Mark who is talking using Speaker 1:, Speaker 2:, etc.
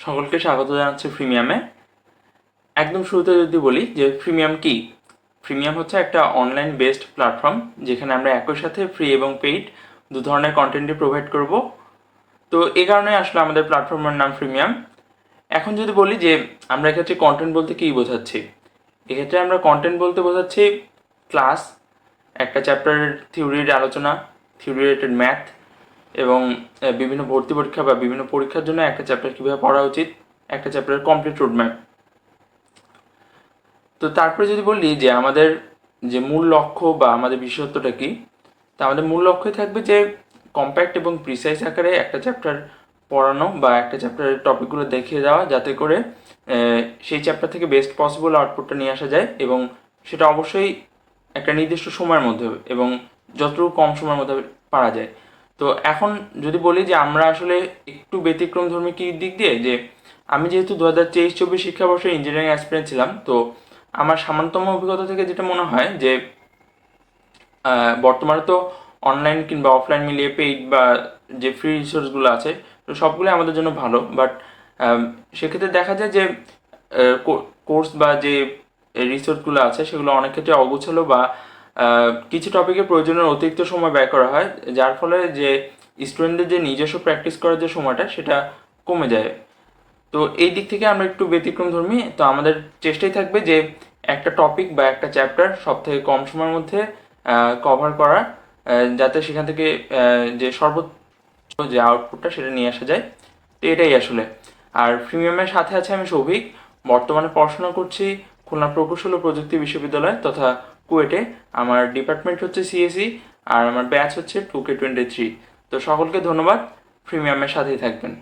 Speaker 1: সকলকে স্বাগত জানাচ্ছি প্রিমিয়ামে। একদম শুরুতে যদি বলি যে প্রিমিয়াম কি, প্রিমিয়াম হচ্ছে একটা অনলাইন বেসড প্ল্যাটফর্ম যেখানে আমরা একই সাথে ফ্রি এবং পেইড দু ধরনের কন্টেন্টই প্রোভাইড করব। তো এই কারণে আসলে আমাদের প্ল্যাটফর্মের নাম প্রিমিয়াম। এখন যদি বলি যে আমরা এক্ষেত্রে কন্টেন্ট বলতে কী বোঝাচ্ছি, এক্ষেত্রে আমরা কন্টেন্ট বলতে বোঝাচ্ছি ক্লাস, একটা চ্যাপ্টারের থিওরির আলোচনা, থিওরি রিলেটেড ম্যাথ এবং বিভিন্ন ভর্তি পরীক্ষা বা বিভিন্ন পরীক্ষার জন্য একটা চ্যাপ্টার কীভাবে পড়া উচিত, একটা চ্যাপ্টারের কমপ্লিট রোডম্যাপ। তো তারপরে যদি বলি যে আমাদের যে মূল লক্ষ্য বা আমাদের বিশেষত্বটা কী, তা আমাদের মূল লক্ষ্যই থাকবে যে কম্প্যাক্ট এবং প্রিসাইজ আকারে একটা চ্যাপ্টার পড়ানো বা একটা চ্যাপ্টারের টপিকগুলো দেখিয়ে দেওয়া, যাতে করে সেই চ্যাপ্টার থেকে বেস্ট পসিবল আউটপুটটা নিয়ে আসা যায় এবং সেটা অবশ্যই একটা নির্দিষ্ট সময়ের মধ্যে এবং যতটুকু কম সময়ের মধ্যে পারা যায়। তো এখন যদি বলি যে আমরা আসলে একটু ব্যতিক্রমধর্মী কী দিক দিয়ে, যে আমি যেহেতু 2023-24 শিক্ষাবর্ষে ইঞ্জিনিয়ারিং অ্যাসপিরেন্ট ছিলাম, তো আমার সামান্যতম অভিজ্ঞতা থেকে যেটা মনে হয় যে বর্তমানে তো অনলাইন কিংবা অফলাইন মিলিয়ে পেইড বা যে ফ্রি রিসোর্সগুলো আছে, তো সবগুলো আমাদের জন্য ভালো। বাট সেক্ষেত্রে দেখা যায় যে কোর্স বা যে রিসোর্সগুলো আছে সেগুলো অনেক ক্ষেত্রে অগোছালো বা কিছু টপিকে প্রয়োজনের অতিরিক্ত সময় ব্যয় করা হয়, যার ফলে যে স্টুডেন্টদের যে নিজস্ব প্র্যাকটিস করার যে সময়টা সেটা কমে যায়। তো এই দিক থেকে আমরা একটু ব্যতিক্রমধর্মী। তো আমাদের চেষ্টাই থাকবে যে একটা টপিক বা একটা চ্যাপ্টার সব থেকে কম সময়ের মধ্যে কভার করা, যাতে সেখান থেকে যে সর্বোচ্চ যে আউটপুটটা সেটা নিয়ে আসা যায়। তো এটাই আসলে। আর প্রিমিয়ামের সাথে আছে আমি সৌভিক, বর্তমানে পড়াশোনা করছি খুলনা প্রকৌশল ও প্রযুক্তি বিশ্ববিদ্যালয় তথা কুয়েটে। আমার ডিপার্টমেন্ট হচ্ছে সিএসি আর আমার ব্যাচ হচ্ছে 2K23। তো সকলকে ধন্যবাদ, প্রিমিয়ামের সাথেই থাকবেন।